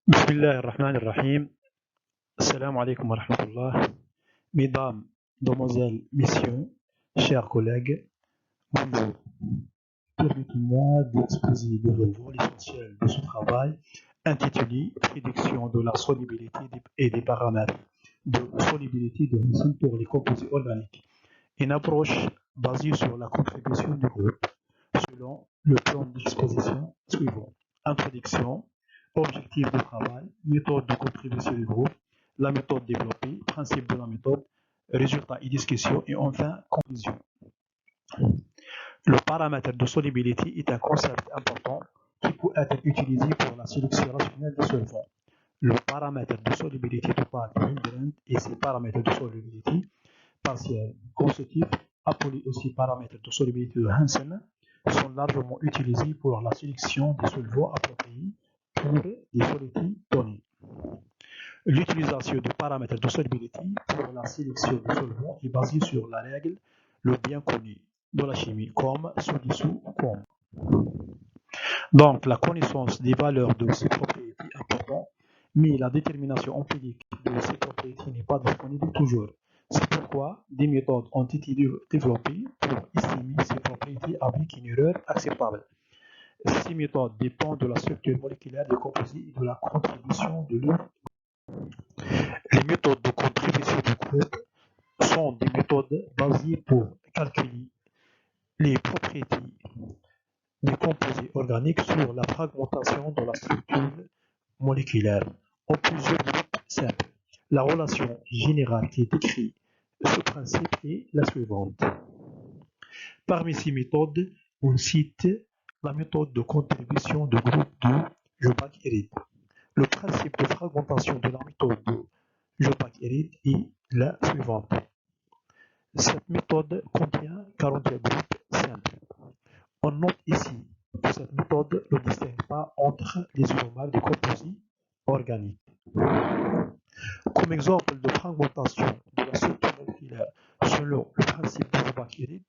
بسم الله الرحمن الرحيم. Assalamu alaikum wa rahmatullah. Mesdames, Demoiselles, Messieurs, chers collègues, bonjour. Permettez-moi d'exposer devant vous l'essentiel de ce travail intitulé Prédiction de la solubilité et des paramètres de solubilité de Hansen pour les composés organiques. Une approche basée sur la contribution du groupe selon le plan d'exposition suivant. Introduction, objectif de travail, méthode de contribution du groupe, la méthode développée, principe de la méthode, résultats et discussion, et enfin conclusion. Le paramètre de solubilité est un concept important qui peut être utilisé pour la sélection rationnelle des solvants. Le paramètre de solubilité totale de Hildebrandt et ses paramètres de solubilité partielle constitutifs, appelés aussi paramètres de solubilité de Hansen, sont largement utilisés pour la sélection des solvants appropriés pour des solutés donnés. L'utilisation du paramètre de solubilité pour la sélection des solvants est basée sur la règle le bien connue de la chimie, comme ci-dessous comme. Donc, la connaissance des valeurs de ces propriétés est importante, mais la détermination empirique de ces propriétés n'est pas disponible toujours. C'est pourquoi des méthodes ont été développées pour estimer ces propriétés avec une erreur acceptable. Ces méthodes dépendent de la structure moléculaire des composés et de la contribution de leur. Les méthodes de contribution du groupe sont des méthodes basées pour calculer les propriétés des composés organiques sur la fragmentation de la structure moléculaire en plusieurs groupes simples. La relation générale qui décrit ce principe est la suivante. Parmi ces méthodes, on cite la méthode de contribution de groupe de Jobach-Erid. Le principe de fragmentation de la méthode de Jobach-Erid est la suivante. Cette méthode contient 41 groupes simples. On note ici que cette méthode ne distingue pas entre les isomères des composés organiques. Comme exemple de fragmentation de la structure moléculaire selon le principe de Jobach-Erid,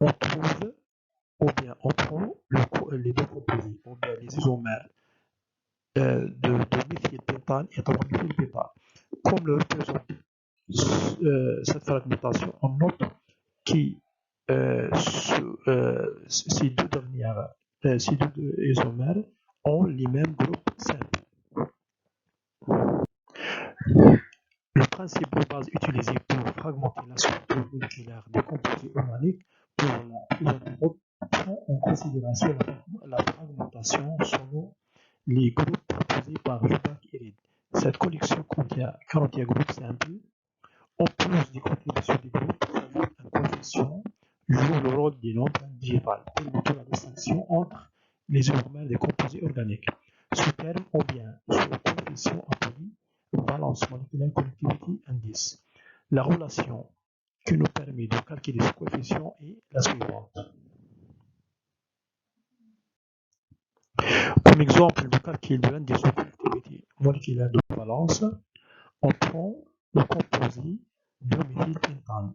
on trouve ou bien on prend les deux composés, ou bien les isomères de méthylpétane et de méthylpétane. Comme le représente cette fragmentation, on note que ces deux isomères ont les mêmes groupes simples. Le principe de base utilisé pour fragmenter la structure moléculaire des composés organiques pour la prise en compte prend en considération la fragmentation selon les groupes proposés par Jobach-Erid. Cette collection contient 41 groupes simples. En plus des contributions des groupes, un coefficient joue le rôle des nombres digitales, permettant la distinction entre les isomères des composés organiques. Ce terme ou bien ce coefficient appelé balance moléculaire connectivity indice. La relation qui nous permet de calculer ce coefficient est la suivante. Comme exemple de calcul de l'indice de connectivité moléculaire de valence, on prend le composé de méthylpétane.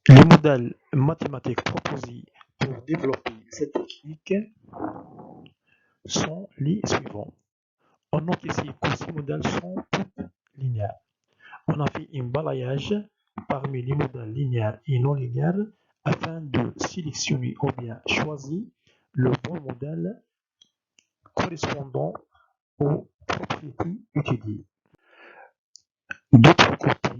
Les modèles mathématiques proposés pour développer cette technique sont les suivants. On note ici que ces modèles sont tous linéaires. On a fait un balayage parmi les modèles linéaires et non linéaires afin de sélectionner ou bien choisir le bon modèle correspondant aux propriétés étudiées. D'autre côté,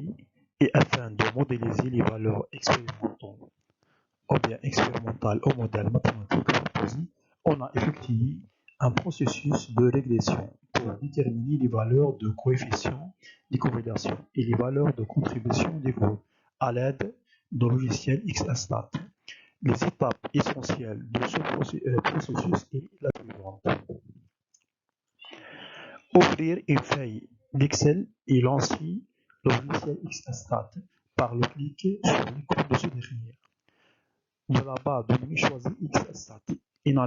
et afin de modéliser les valeurs expérimentales au modèle mathématique proposé, on a effectué un processus de régression pour déterminer les valeurs de coefficient de corrélation et les valeurs de contribution des groupes à l'aide du logiciel XStat. Les étapes essentielles de ce processus est la suivante. Ouvrir une feuille d'Excel et lancer le logiciel XStat par le clic sur l'icône de ce dernier. De la barre de menu choisir XStat. Une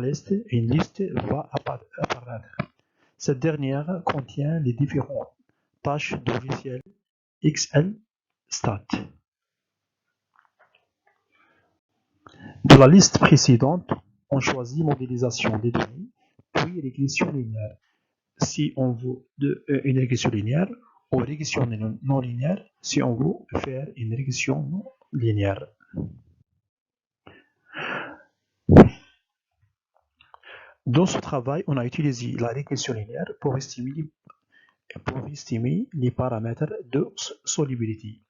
liste va apparaître. Cette dernière contient les différentes tâches de logiciel XStat. De la liste précédente, on choisit modélisation des données, puis régression linéaire. Si on veut une régression linéaire ou régression non linéaire, si on veut faire une régression non linéaire. Dans ce travail, on a utilisé la régression linéaire pour estimer les paramètres de solubilité.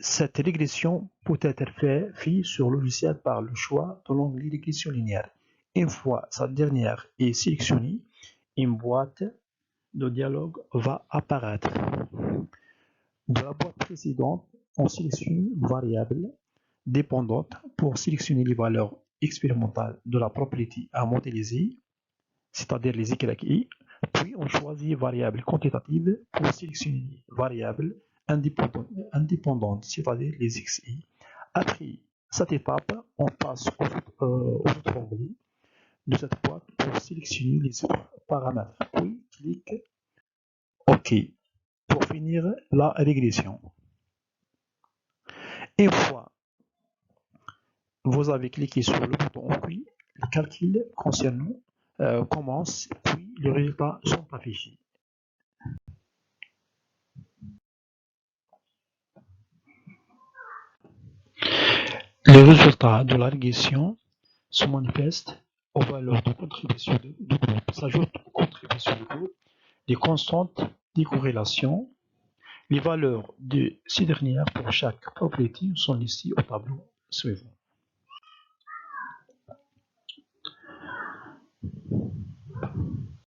Cette régression peut être faite sur logiciel par le choix de l'onglet régression linéaire. Une fois cette dernière est sélectionnée, une boîte de dialogue va apparaître. De la boîte précédente, on sélectionne une variable dépendante pour sélectionner les valeurs expérimentales de la propriété à modéliser, c'est-à-dire les YI, puis on choisit variable quantitative pour sélectionner les variables indépendantes, c'est-à-dire les XI. Après cette étape, on passe aux autres onglets de cette boîte pour sélectionner les autres paramètres, puis clique OK pour finir la régression. Une fois vous avez cliqué sur le bouton OK, le calcul concernant commence, puis les résultats sont affichés. Les résultats de la régression se manifestent aux valeurs de contribution du groupe. S'ajoutent aux contributions du groupe des constantes de corrélation. Les valeurs de ces dernières pour chaque propriété sont listées au tableau suivant.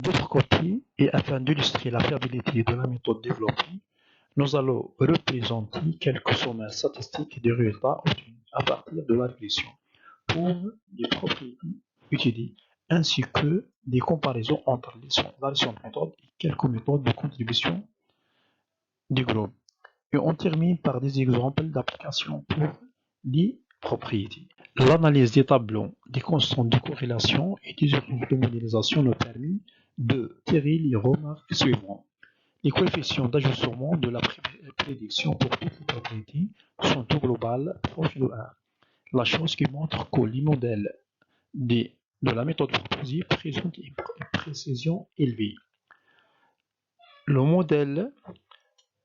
D'autre côté, et afin d'illustrer la fiabilité de la méthode développée, nous allons représenter quelques sommaires statistiques des résultats obtenus à partir de la régression pour les propriétés utilisées, ainsi que des comparaisons entre la récente méthode et quelques méthodes de contribution du groupe. Et on termine par des exemples d'application pour les propriétés. L'analyse des tableaux, des constantes de corrélation et des outils de modélisation nous permet de tirer les remarques suivantes. Les coefficients d'ajustement de la prédiction pour toutes les propriétés sont au global proches de 1. La chose qui montre que les modèles de la méthode proposée présentent une précision élevée. Le modèle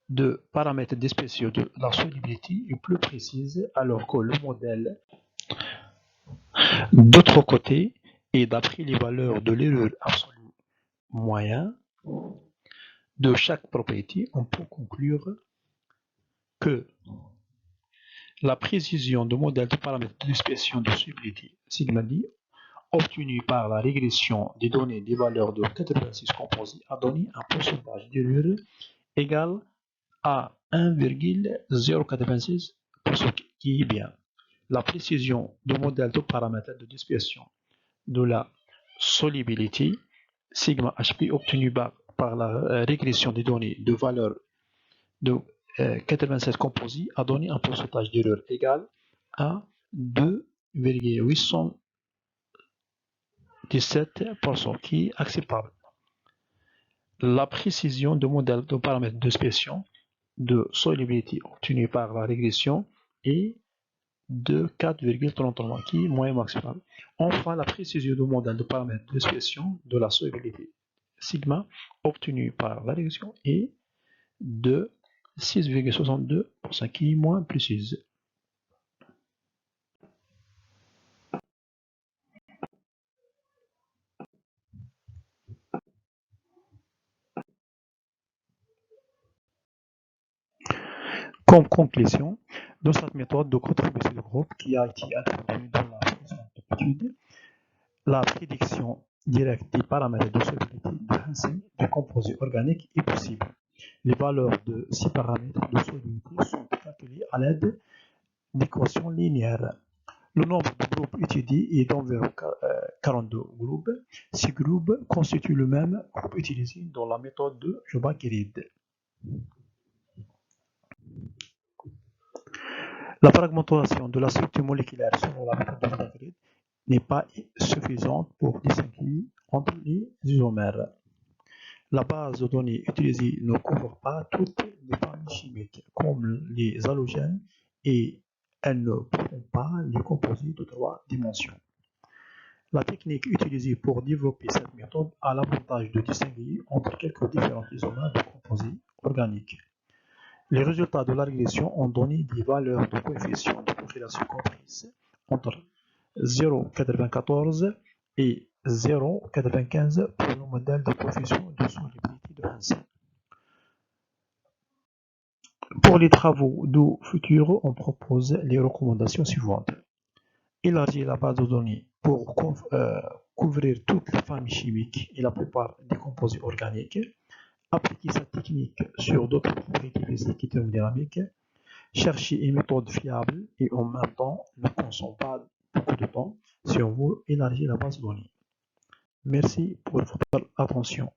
de paramètres spéciaux de la solubilité est plus précis alors que le modèle d'autre côté et d'après les valeurs de l'erreur absolue moyenne de chaque propriété, on peut conclure que la précision de modèle de paramètres d'expression de solubilité sigma d obtenue par la régression des données des valeurs de 86 composés a donné un pourcentage d'erreur égal à 1,096%, qui est bien. La précision de modèle de paramètres de dispersion de la solubilité sigma HP obtenue par la régression des données de valeurs de 87 composés a donné un pourcentage d'erreur égal à 2,817%, qui est acceptable. La précision de modèle de paramètres de dispersion de solubilité obtenue par la régression est de 4,33, qui est moyen maximal. Enfin, la précision de modèle de paramètres d'expression de la solubilité sigma obtenue par la régression est de 6,62%, qui est moins précise. Comme conclusion, dans cette méthode de contribution de groupe qui a été introduite dans la présente étude, la prédiction directe des paramètres de solubilité de Hansen du composé organique est possible. Les valeurs de ces paramètres de solubilité sont calculées à l'aide d'équations linéaires. Le nombre de groupes étudiés est d'environ 42 groupes. Ces groupes constituent le même groupe utilisé dans la méthode de Jobak-Reed. La fragmentation de la structure moléculaire selon la méthode de Jobak-Reed n'est pas suffisante pour distinguer entre les isomères. La base de données utilisée ne couvre pas toutes les familles chimiques, comme les halogènes, et elles ne pourront pas les composer de 3 dimensions. La technique utilisée pour développer cette méthode a l'avantage de distinguer entre quelques différents isomères de composés organiques. Les résultats de la régression ont donné des valeurs de coefficient de corrélation comprises entre 0,94 et 0,95 pour le modèle de coefficient de solubilité de Hansen. Pour les travaux de futur, on propose les recommandations suivantes. Élargir la base de données pour couvrir toutes les familles chimiques et la plupart des composés organiques. Appliquer cette technique sur d'autres propriétés physiques et thermodynamiques. Chercher une méthode fiable et en même temps ne consomme pas beaucoup de temps si on veut élargir la base de données. Merci pour votre attention.